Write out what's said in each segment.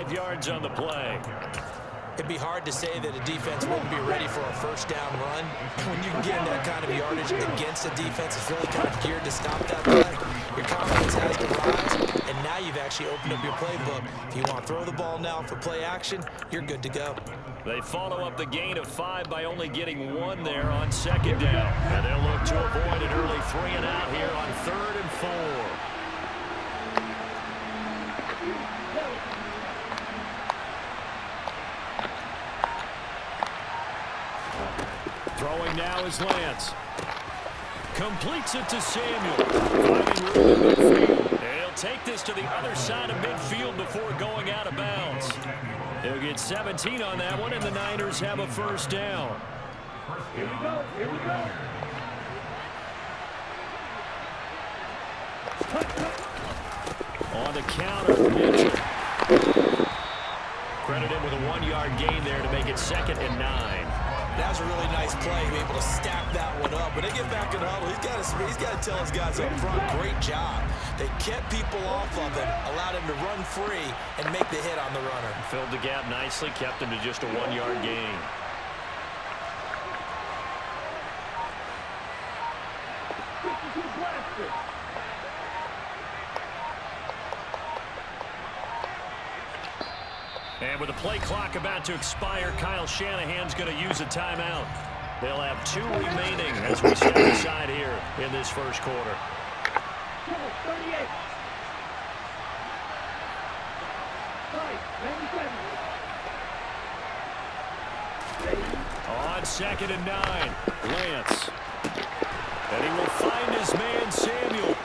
5 yards on the play. It'd be hard to say that a defense wouldn't be ready for a first down run. When you get that kind of yardage against a defense that's really kind of geared to stop that play, your confidence has to rise, and now you've actually opened up your playbook. If you want to throw the ball now for play action, you're good to go. They follow up the gain of 5 by only getting 1 there on second down. And they'll look to avoid an early 3 and out here on 3rd and 4. Throwing now is Lance. Completes it to Samuel. Finding room in midfield. He'll take this to the other side of midfield before going out of bounds. He'll get 17 on that one, and the Niners have a first down. Here we go. Here we go. On the counter, Mitchell. Credit him with a 1-yard gain there to make it 2nd and 9. That was a really nice play, to be able to stack that one up. When they get back in the huddle, he's got to tell his guys up front, great job. They kept people off of him, allowed him to run free and make the hit on the runner. Filled the gap nicely, kept him to just a 1-yard gain. And with the play clock about to expire, Kyle Shanahan's going to use a timeout. They'll have 2 remaining as we step aside here in this first quarter. 38. On 2nd and 9, Lance. And he will find his man, Samuel.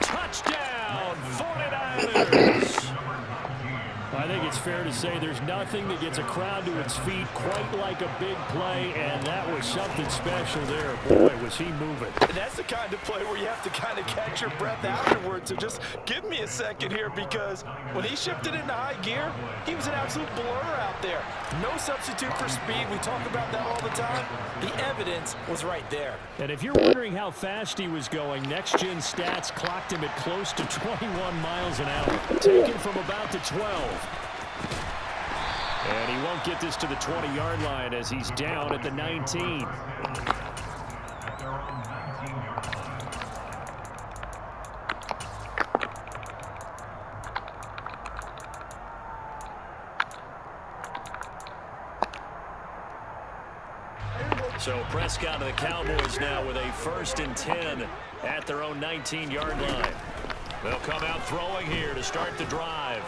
Touchdown, 49ers! I think it's fair to say there's nothing that gets a crowd to its feet quite like a big play, and that was something special there. Boy, was he moving. And that's the kind of play where you have to kind of catch your breath afterwards. So just give me a second here, because when he shifted into high gear, he was an absolute blur out there. No substitute for speed. We talk about that all the time. The evidence was right there. And if you're wondering how fast he was going, next-gen stats clocked him at close to 21 miles an hour, taken from about the 12. And he won't get this to the 20-yard line as he's down at the 19. So Prescott and the Cowboys now with a 1st and 10 at their own 19-yard line. They'll come out throwing here to start the drive.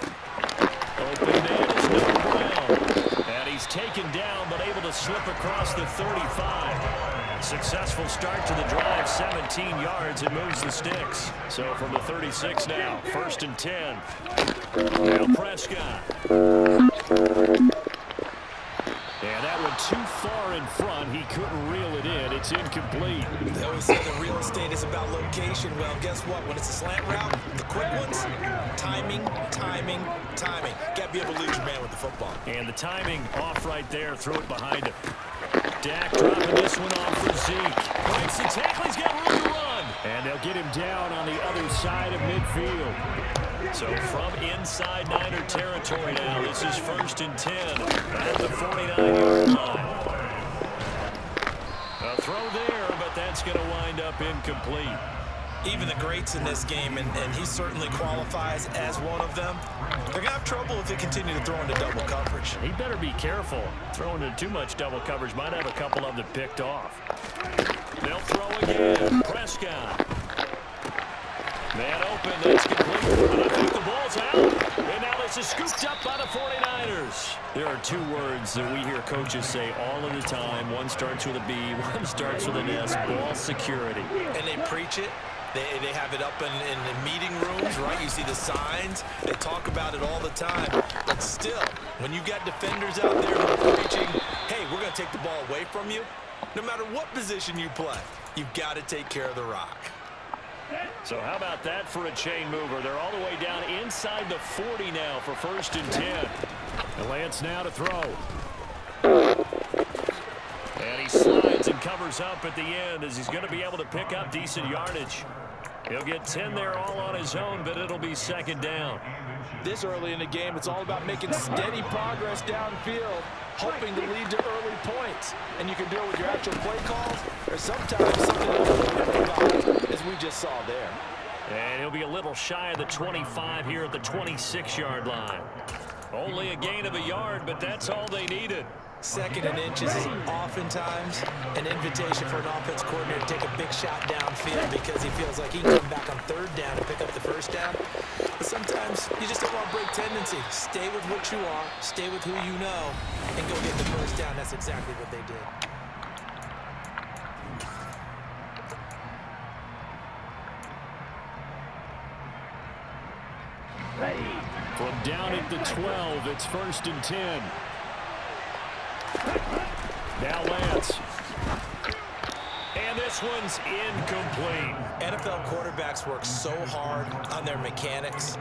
Open man is Noah Brown. And he's taken down but able to slip across the 35. Successful start to the drive, 17 yards. It moves the sticks. So from the 36 now, 1st and 10. Now Prescott. And that one too far in front. He couldn't reel it in. It's incomplete. They always say that real estate is about location. Well, guess what? When it's a slant route, the quick ones, timing, timing, timing. Got to be able to lead your man with the football. And the timing off right there. Threw it behind him. Dak dropping this one off for Zeke. Breaks the tackle. He's got room to run. And they'll get him down on the other side of midfield. So from inside Niner territory now, this is 1st and 10 at the 49-yard line. A throw there, but that's going to wind up incomplete. Even the greats in this game, and he certainly qualifies as one of them, they're going to have trouble if they continue to throw into double coverage. He better be careful. Throwing into too much double coverage might have a couple of them picked off. They'll throw again. Prescott. Man open, that's complete. And I think the ball's out. And now this is scooped up by the 49ers. There are 2 words that we hear coaches say all of the time. One starts with a B, one starts with an S. Ball security. And they preach it. They have it up in the meeting rooms, right? You see the signs. They talk about it all the time. But still, when you got defenders out there who are preaching, hey, we're going to take the ball away from you, no matter what position you play, you've got to take care of the rock. So how about that for a chain mover? They're all the way down inside the 40 now for 1st and 10. And Lance now to throw. And he slides and covers up at the end as he's going to be able to pick up decent yardage. He'll get 10 there all on his own, but it'll be 2nd down. This early in the game, it's all about making steady progress downfield, hoping to lead to early points. And you can do it with your actual play calls, or sometimes something else, as we just saw there. And he'll be a little shy of the 25 here at the 26-yard line. Only a gain of a yard, but that's all they needed. Second and inches is oftentimes an invitation for an offense coordinator to take a big shot downfield because he feels like he can come back on third down and pick up the first down. But sometimes you just don't want to break tendency. Stay with what you are, stay with who you know, and go get the first down. That's exactly what they did. From down at the 12, it's 1st and 10. Now Lance. And this one's incomplete. NFL quarterbacks work so hard on their mechanics,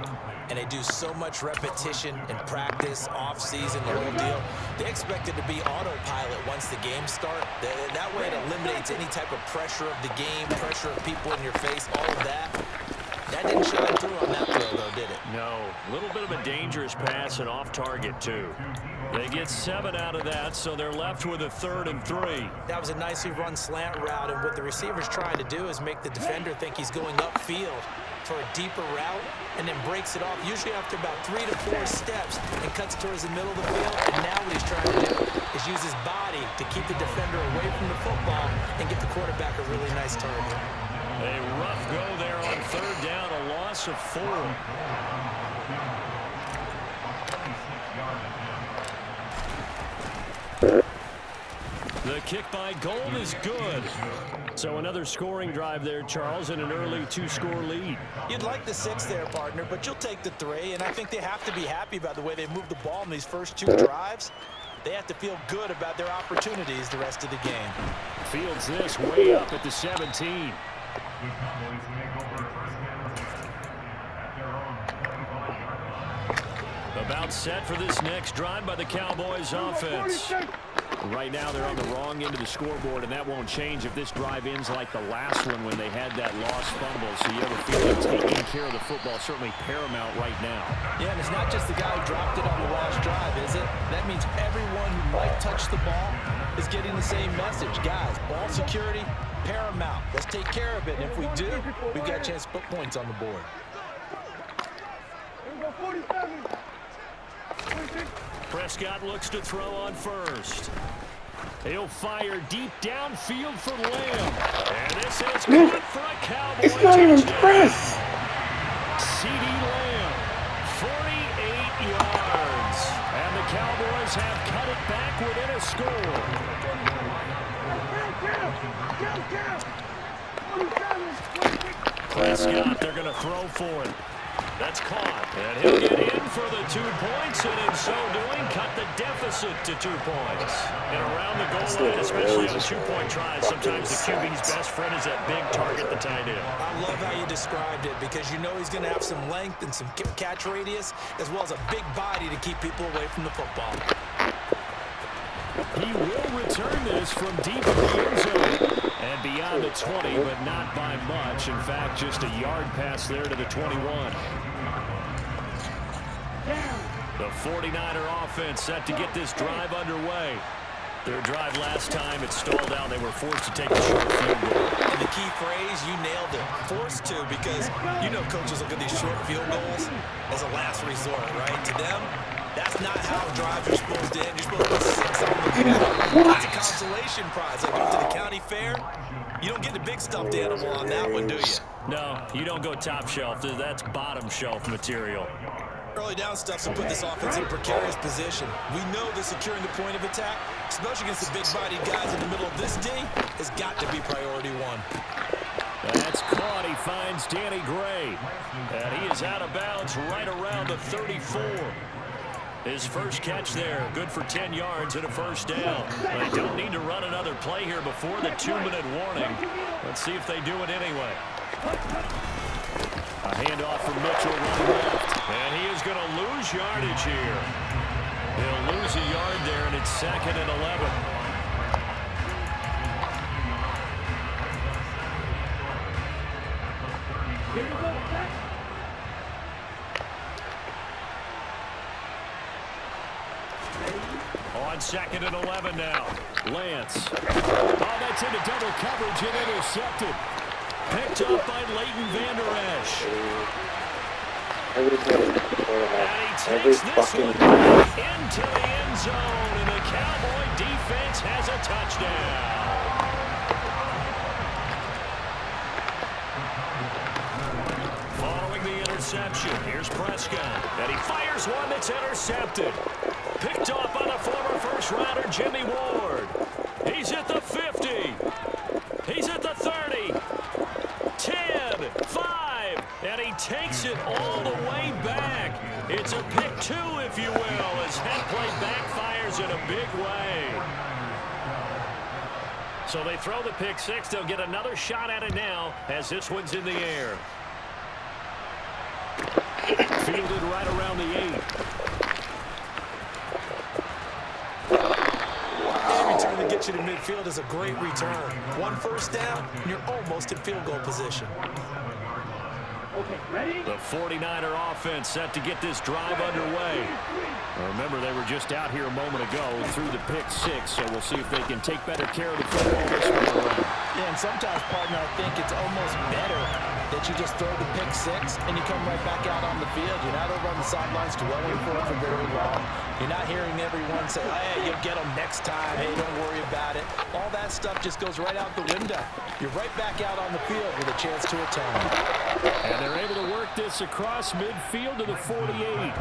and they do so much repetition in practice, off-season, the whole deal. They expect it to be autopilot once the games start. That way it eliminates any type of pressure of the game, pressure of people in your face, all of that. That didn't shine through on that throw, though, did it? No. A little bit of a dangerous pass and off target, too. They get 7 out of that, so they're left with a 3rd and 3. That was a nicely run slant route, and what the receiver's trying to do is make the defender think he's going upfield for a deeper route, and then breaks it off, usually after about 3 to 4 steps, and cuts towards the middle of the field. And now what he's trying to do is use his body to keep the defender away from the football and get the quarterback a really nice target. A rough go there on 3rd down, a loss of 4. The kick by Gold is good. So another scoring drive there, Charles, and an early 2-score lead. You'd like the 6 there, partner, but you'll take the 3, and I think they have to be happy about the way they moved the ball in these first 2 drives. They have to feel good about their opportunities the rest of the game. Fields this way up at the 17. About set for this next drive by the Cowboys offense. Right now they're on the wrong end of the scoreboard, and that won't change if this drive ends like the last one when they had that lost fumble. So you ever feel like taking care of the football is certainly paramount right now. Yeah, and it's not just the guy who dropped it on the last drive, is it? That means everyone who might touch the ball is getting the same message. Guys, ball security, paramount. Let's take care of it, and if we do, we've got a chance to put points on the board. Prescott looks to throw on first. He'll fire deep downfield for Lamb. And this is good for a Cowboy It's not even touchdown. press. CeeDee Lamb, 48 yards. And the Cowboys have cut it back within a score. Prescott, they're going to throw for it. That's caught, and he'll get in for the 2 points, and in so doing, cut the deficit to 2 points. And around the goal line, especially on a 2-point try, sometimes the QB's best friend is that big target, the tight end. I love how you described it, because you know he's going to have some length and some catch radius, as well as a big body to keep people away from the football. He will return this from deep in the end zone. And beyond the 20, but not by much. In fact, just a yard pass there to the 21. The 49er offense set to get this drive underway. Their drive last time, it stalled out. They were forced to take a short field goal. And the key phrase, you nailed it. Forced to, because you know coaches look at these short field goals as a last resort, right? To them, that's not how drives are supposed to end. You're supposed to put 6 on the board. That's a consolation prize. Like to the county fair, you don't get the big stuffed animal on that one, do you? No, you don't go top shelf. That's bottom shelf material. Early down stuff to put this offense in a precarious position. We know that securing the point of attack, especially against the big-bodied guys in the middle of this D, has got to be priority 1. That's caught. He finds Danny Gray. And he is out of bounds right around the 34. His first catch there, good for 10 yards and a first down. They don't need to run another play here before the 2-minute warning. Let's see if they do it anyway. A handoff from Mitchell running left. And he is going to lose yardage here. He'll lose a yard there, and it's 2nd and 11. On 2nd and 11 now. Lance. Oh, that's into double coverage and intercepted. Picked up by Leighton Vander Esch. Every And he takes this one into the end zone, and the Cowboy defense has a touchdown. Following the interception, here's Prescott, and he fires one that's intercepted. Picked off by the former first-rounder Jimmy Ward. He's at the 50. He's at the 30. 10, 5, and he takes it all the way back. It's a pick 2, if you will, as head play backfires in a big way. So they throw the pick 6. They'll get another shot at it now as this one's in the air. Fielded right around the 8. Any return that gets you to midfield is a great return. One first down, and you're almost in field goal position. Okay, ready? The 49er offense set to get this drive underway. Remember, they were just out here a moment ago through the pick 6, so we'll see if they can take better care of the football this one around. Yeah, and sometimes, partner, I think it's almost better that you just throw the pick 6 and you come right back out on the field. You're not over on the sidelines dwelling for it for very long. You're not hearing everyone say, hey, you'll get them next time. Hey, don't worry about it. All that stuff just goes right out the window. You're right back out on the field with a chance to atone. And they're able to work this across midfield to the 48.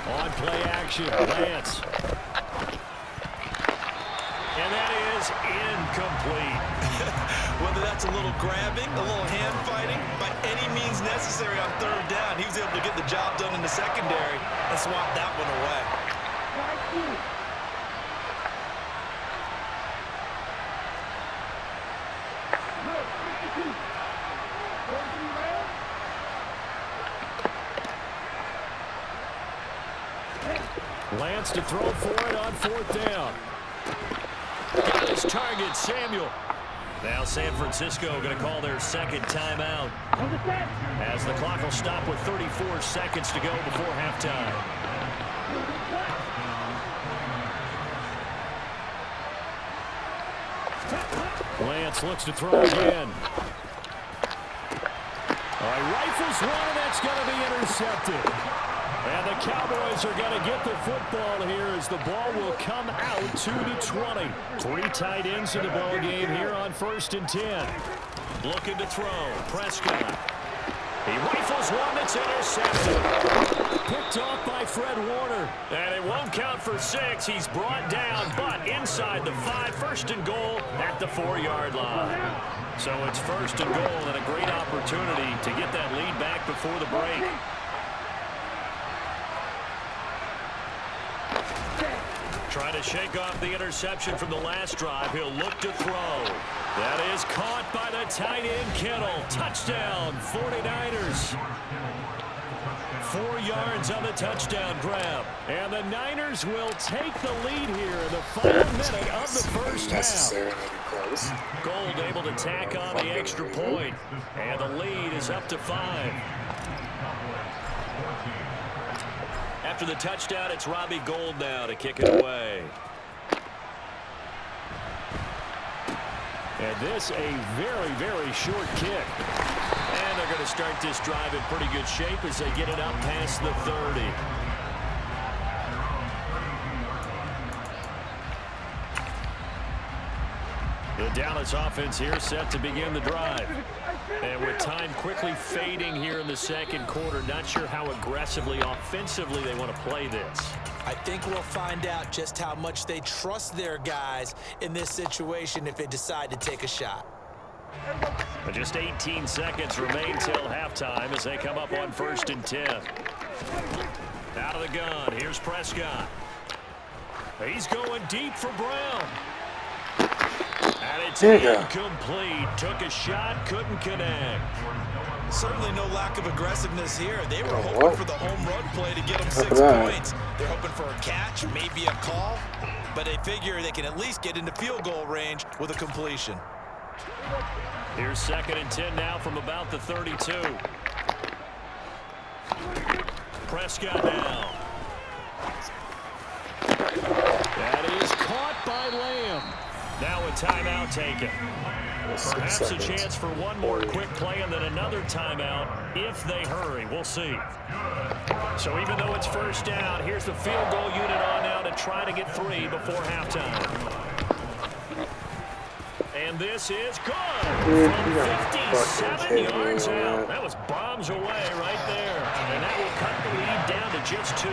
On play action, Lance. And that is incomplete. Whether that's a little grabbing, a little hand fighting, by any means necessary on 3rd down, he was able to get the job done in the secondary and swat that one away. Lance to throw for it on 4th down. Got his target, Samuel. Now San Francisco going to call their 2nd timeout, as the clock will stop with 34 seconds to go before halftime. Lance looks to throw again. All right, rifles one, and that's going to be intercepted. And the Cowboys are going to get the football here as the ball will come out to the 20. 3 tight ends in the ball game here on 1st and 10. Looking to throw. Prescott. He rifles one that's intercepted. Picked off by Fred Warner. And it won't count for 6. He's brought down, but inside the 5. 1st and goal at the 4-yard line. So it's 1st and goal and a great opportunity to get that lead back before the break. Trying to shake off the interception from the last drive. He'll look to throw. That is caught by the tight end, Kittle. Touchdown, 49ers. 4 yards on the touchdown grab. And the Niners will take the lead here in the final minute of the first half. Gold able to tack on the extra point. And the lead is up to 5. After the touchdown, it's Robbie Gould now to kick it away. And this a very, very short kick. And they're going to start this drive in pretty good shape as they get it up past the 30. The Dallas offense here set to begin the drive. And with time quickly fading here in the 2nd quarter, not sure how aggressively, offensively they want to play this. I think we'll find out just how much they trust their guys in this situation if they decide to take a shot. But just 18 seconds remain till halftime as they come up on 1st and 10. Out of the gun, here's Prescott. He's going deep for Brown. And it's incomplete. Took a shot, couldn't connect. Certainly no lack of aggressiveness here. They were hoping for the home run play to get them 6 points. They're hoping for a catch, maybe a call, but they figure they can at least get into field goal range with a completion. Here's 2nd and 10 now from about the 32. Prescott now. That is caught by Lamb. Now a timeout taken. Perhaps a chance for one more quick play and then another timeout if they hurry. We'll see. So even though it's 1st down, here's the field goal unit on now to try to get 3 before halftime. And this is good from 57 yards out. That was bombs away right there. And that will cut the lead down to just 2.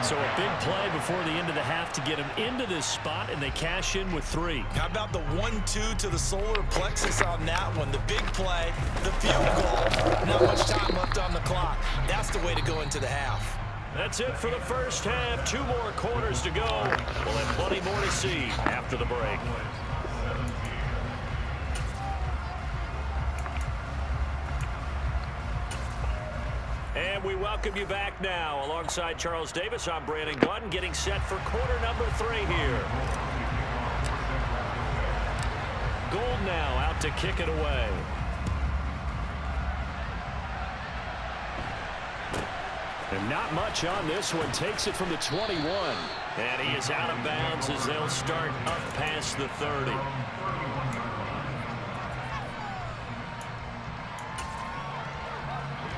So a big play before the end of the half to get them into this spot, and they cash in with 3. How about the 1-2 to the solar plexus on that one? The big play, the field goal. Not much time left on the clock. That's the way to go into the half. That's it for the 1st half. 2 more quarters to go. We'll have plenty more to see after the break. And we welcome you back now. Alongside Charles Davis, I'm Brandon Gordon, getting set for quarter number 3 here. Gould now out to kick it away. And not much on this one. Takes it from the 21. And he is out of bounds as they'll start up past the 30.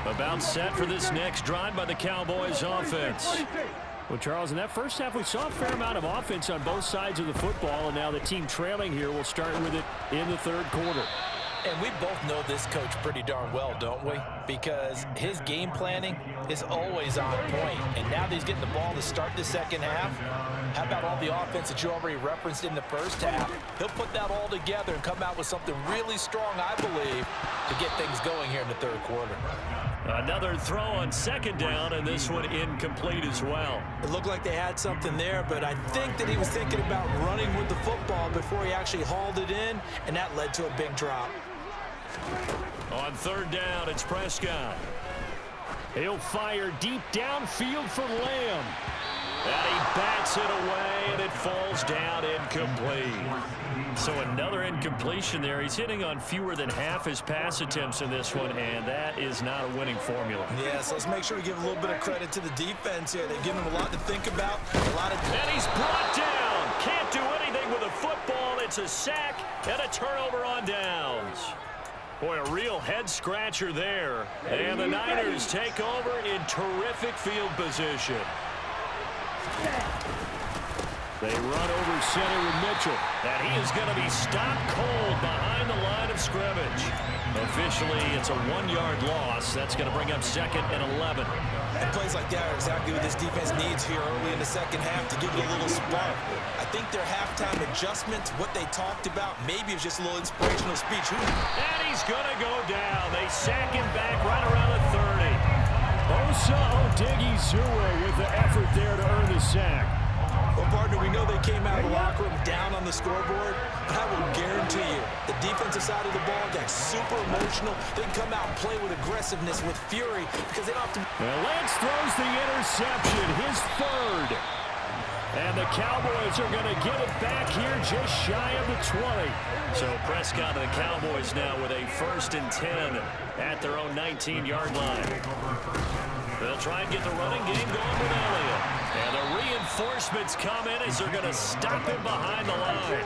About set for this next drive by the Cowboys offense. Well, Charles, in that 1st half, we saw a fair amount of offense on both sides of the football, and now the team trailing here will start with it in the 3rd quarter. And we both know this coach pretty darn well, don't we? Because his game planning is always on point. And now that he's getting the ball to start the 2nd half, how about all the offense that you already referenced in the 1st half? He'll put that all together and come out with something really strong, I believe, to get things going here in the 3rd quarter. Another throw on 2nd down, and this one incomplete as well. It looked like they had something there, but I think that he was thinking about running with the football before he actually hauled it in, and that led to a big drop. On 3rd down, it's Prescott. He'll fire deep downfield for Lamb. And he bats it away, and it falls down incomplete. So another incompletion there. He's hitting on fewer than half his pass attempts in this one, and that is not a winning formula. Yeah, so let's make sure we give a little bit of credit to the defense here. They've given him a lot to think about. And he's brought down. Can't do anything with a football. It's a sack and a turnover on downs. Boy, a real head-scratcher there. And the Niners take over in terrific field position. They run over center with Mitchell. And he is going to be stopped cold behind the line of scrimmage. Officially, it's a 1-yard loss. That's going to bring up 2nd and 11. And plays like that are exactly what this defense needs here early in the 2nd half to give it a little spark. I think their halftime adjustments, what they talked about, maybe it was just a little inspirational speech. And he's going to go down. They sack him back right around the 30. Osa Odighizuwa with the effort there to earn the sack. Well, partner, we know they came out of the locker room down on the scoreboard, but I will guarantee you the defensive side of the ball got super emotional. They can come out and play with aggressiveness, with fury, because they don't have to. Well, Lance throws the interception, his 3rd. And the Cowboys are going to get it back here just shy of the 20. So Prescott and the Cowboys now with a 1st and 10 at their own 19-yard line. They'll try and get the running game going with Elliott. And the reinforcements come in as they're going to stop him behind the line.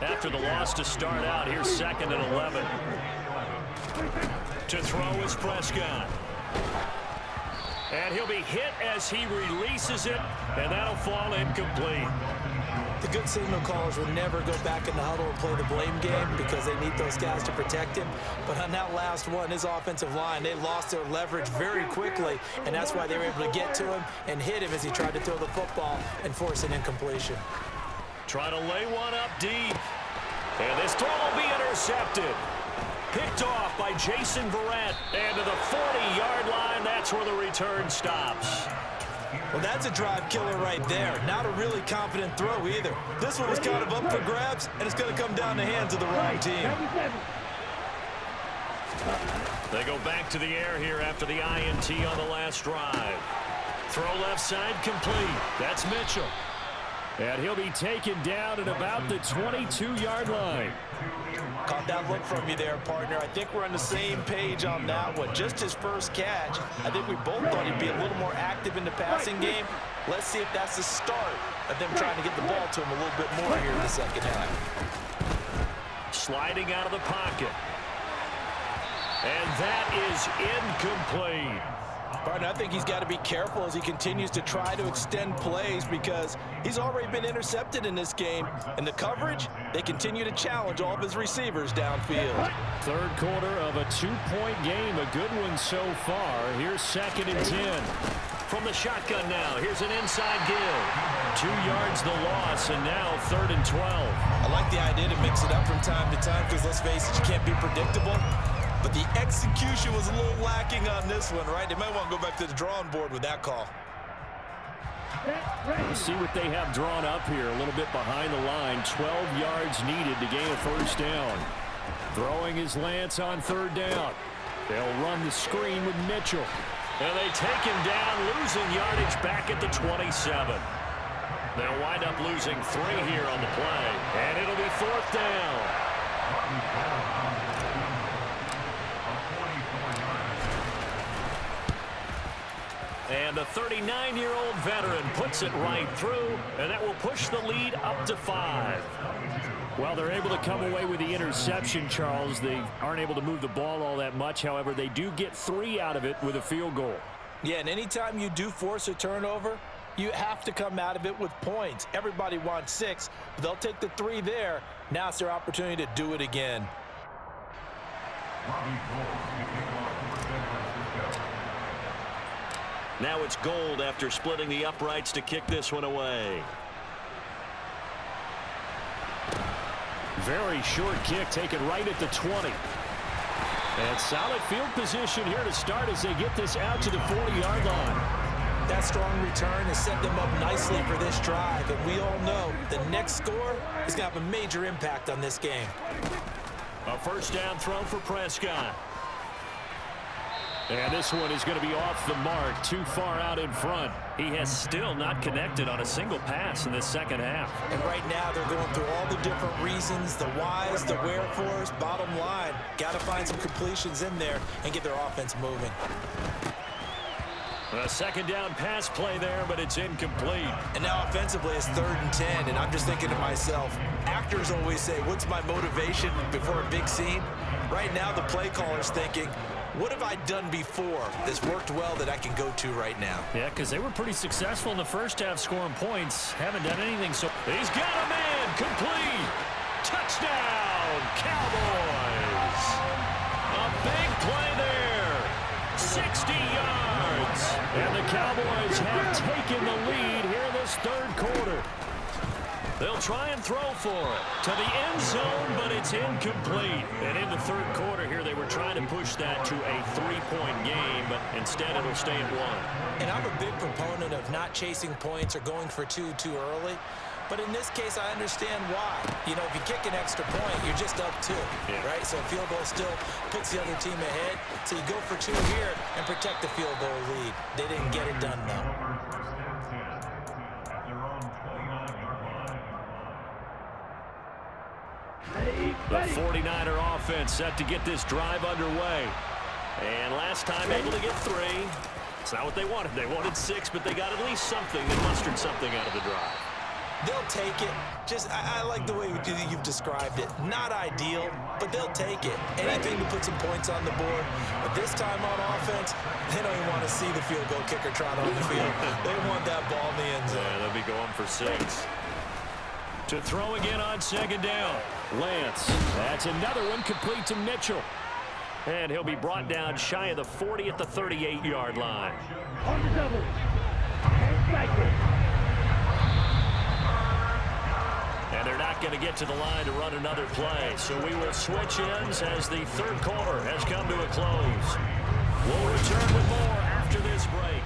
After the loss to start out, here's 2nd and 11. To throw is Prescott. And he'll be hit as he releases it, and that'll fall incomplete. The good signal callers will never go back in the huddle and play the blame game because they need those guys to protect him. But on that last one, his offensive line, they lost their leverage very quickly, and that's why they were able to get to him and hit him as he tried to throw the football and force an incompletion. Try to lay one up deep. And this throw will be intercepted. Picked off by Jason Verrett. And to the 40-yard line, that's where the return stops. Well, that's a drive killer right there. Not a really confident throw either. This one was kind of up for grabs, and it's going to come down the hands of the wrong team. They go back to the air here after the INT on the last drive. Throw left side complete. That's Mitchell. And he'll be taken down at about the 22-yard line. Caught that look from you there, partner. I think we're on the same page on that one. Just his first catch. I think we both thought he'd be a little more active in the passing game. Let's see if that's the start of them trying to get the ball to him a little bit more here in the second half. Sliding out of the pocket. And that is incomplete. Partner, I think he's got to be careful as he continues to try to extend plays because he's already been intercepted in this game. And the coverage, they continue to challenge all of his receivers downfield. Third quarter of a 2-point game. A good one so far. Here's 2nd and 10. From the shotgun now. Here's an inside give. 2 yards the loss, and now 3rd and 12. I like the idea to mix it up from time to time because, let's face it, you can't be predictable. But the execution was a little lacking on this one, right? They might want to go back to the drawing board with that call. Let's see what they have drawn up here. A little bit behind the line. 12 yards needed to gain a first down. Throwing is Lance on 3rd down. They'll run the screen with Mitchell. And they take him down, losing yardage back at the 27. They'll wind up losing 3 here on the play. And it'll be 4th down. And the 39-year-old veteran puts it right through, and that will push the lead up to 5. Well, they're able to come away with the interception, Charles. They aren't able to move the ball all that much. However, they do get 3 out of it with a field goal. Yeah, and anytime you do force a turnover, you have to come out of it with points. Everybody wants 6, but they'll take the 3 there. Now it's their opportunity to do it again. Now it's Gold after splitting the uprights to kick this one away. Very short kick taken right at the 20. And solid field position here to start as they get this out to the 40-yard line. That strong return has set them up nicely for this drive, and we all know the next score is going to have a major impact on this game. A first down throw for Prescott. And this one is going to be off the mark, too far out in front. He has still not connected on a single pass in this second half. And right now they're going through all the different reasons, the whys, the wherefores. Bottom line, got to find some completions in there and get their offense moving. A second down pass play there, but it's incomplete. And now offensively it's 3rd and 10, and I'm just thinking to myself, actors always say, what's my motivation before a big scene? Right now the play caller's thinking, what have I done before that's worked well that I can go to right now? Yeah, because they were pretty successful in the first half scoring points. Haven't done anything so. He's got a man. Complete. Touchdown, Cowboys. A big play there. 60 yards. And the Cowboys have taken the lead here in this 3rd quarter. They'll try and throw for it to the end zone, but it's incomplete. And in the 3rd quarter here, they were trying to push that to a 3-point game, but instead it'll stay at 1. And I'm a big proponent of not chasing points or going for 2 too early. But in this case, I understand why. You know, if you kick an extra point, you're just up 2, right? So a field goal still puts the other team ahead. So you go for 2 here and protect the field goal lead. They didn't get it done, though. The 49er offense set to get this drive underway. And last time able to get 3. It's not what they wanted. They wanted 6, but they got at least something. They mustered something out of the drive. They'll take it. I like the way you've described it. Not ideal, but they'll take it. Anything to put some points on the board. But this time on offense, they don't even want to see the field goal kicker trot on the field. They want that ball in the end zone. Yeah, they'll be going for 6. To throw again on 2nd down. Lance. That's another one complete to Mitchell. And he'll be brought down shy of the 40 at the 38-yard line. On the double. And cycle. And they're not going to get to the line to run another play. So we will switch ends as the 3rd quarter has come to a close. We'll return with more after this break.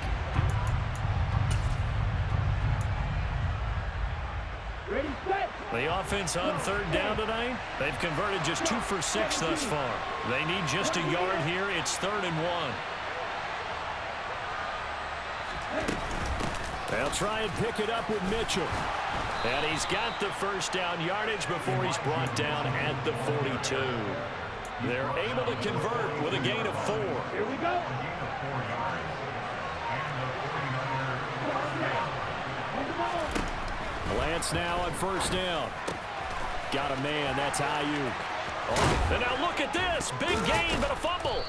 Ready, set. The offense on third down tonight, they've converted just 2 for 6 thus far. They need just a yard here. It's 3rd and 1. They'll try and pick it up with Mitchell. And he's got the first down yardage before he's brought down at the 42. They're able to convert with a gain of 4. Here we go. Lance now on first down. Got a man. That's Ayuk. Oh, and now look at this. Big gain, but a fumble.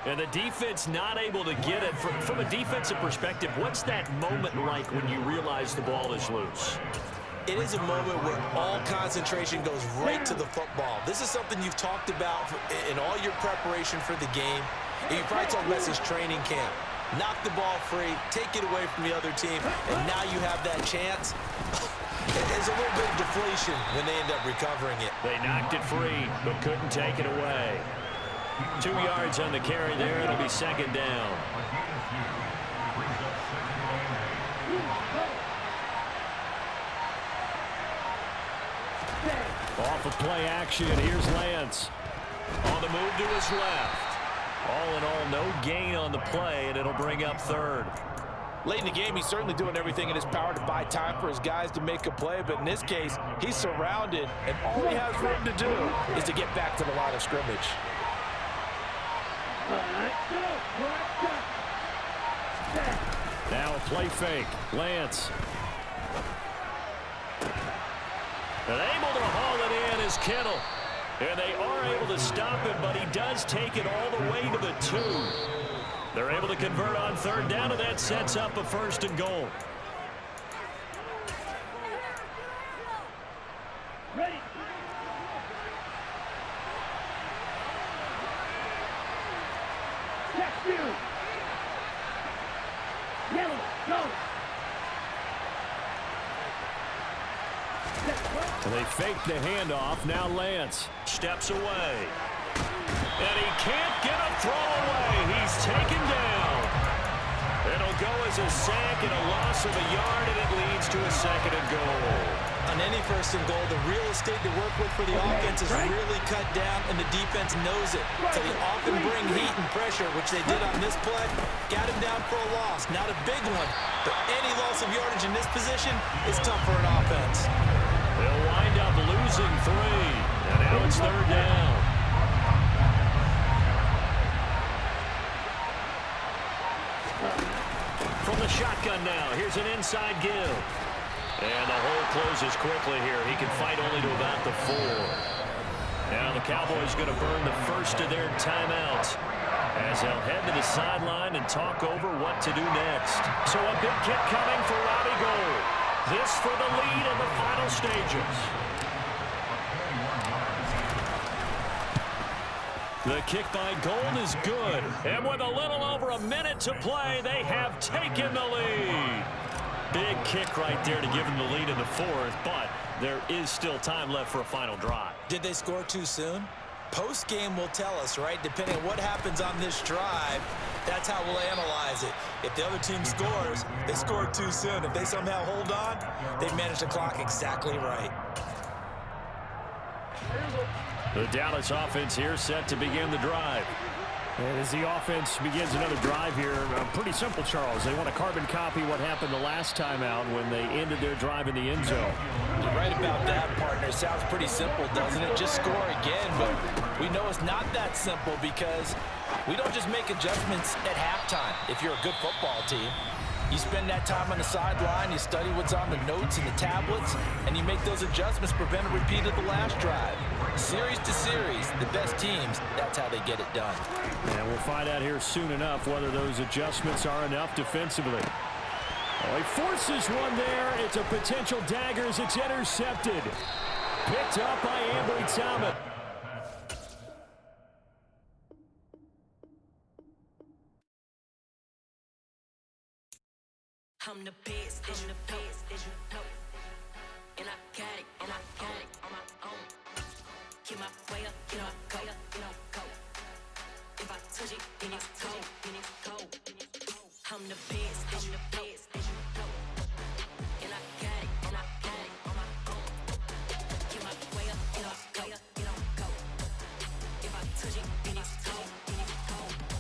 And the defense not able to get it. From a defensive perspective, what's that moment like when you realize the ball is loose? It is a moment where all concentration goes right to the football. This is something you've talked about in all your preparation for the game. You probably talked about since training camp. Knock the ball free, take it away from the other team, and now you have that chance. There's a little bit of deflation when they end up recovering it. They knocked it free, but couldn't take it away. 2 yards on the carry there. It'll be 2nd down. Off of play action, here's Lance. On the move to his left. All in all, no gain on the play, and it'll bring up 3rd. Late in the game, he's certainly doing everything in his power to buy time for his guys to make a play, but in this case, he's surrounded, and all he has room to do is to get back to the line of scrimmage. Now a play fake. Lance. And able to haul it in is Kittle. And they are able to stop him, but he does take it all the way to the 2. They're able to convert on 3rd down, and that sets up a 1st and goal. Ready. Check you. Yellow, go. And they fake the handoff. Now Lance steps away. And he can't get a throw away. He's taken down. It'll go as a sack and a loss of a yard, and it leads to a 2nd and goal. On any 1st and goal, the real estate to work with for the offense is really cut down, and the defense knows it. So they often bring heat and pressure, which they did on this play. Got him down for a loss. Not a big one, but any loss of yardage in this position is tough for an offense. They'll wind up losing 3, and now it's 3rd down. From the shotgun now, here's an inside give. And the hole closes quickly here. He can fight only to about the 4. Now the Cowboys going to burn the first of their timeouts as they'll head to the sideline and talk over what to do next. So a big kick coming for Robbie Gould. This for the lead in the final stages. The kick by Gould is good. And with a little over a minute to play, they have taken the lead. Big kick right there to give them the lead in the 4th, but there is still time left for a final drive. Did they score too soon? Post-game will tell us, right? Depending on what happens on this drive, that's how we'll analyze it. If the other team scores, they scored too soon. If they somehow hold on, they've managed the clock exactly right. The Dallas offense here set to begin the drive. And as the offense begins another drive here, pretty simple, Charles. They want to carbon copy what happened the last time out when they ended their drive in the end zone. You're right about that, partner. Sounds pretty simple, doesn't it? Just score again, but we know it's not that simple because we don't just make adjustments at halftime if you're a good football team. You spend that time on the sideline, you study what's on the notes and the tablets, and you make those adjustments, prevent a repeat of the last drive. Series to series, the best teams, that's how they get it done. And we'll find out here soon enough whether those adjustments are enough defensively. Oh, he forces one there. It's a potential dagger as it's intercepted. Picked up by Ambry Thomas. I'm the best, as you know, and I got it, on my own. Get my way up, get up, go. If I touch it, then it's cold, I'm the best, as you know.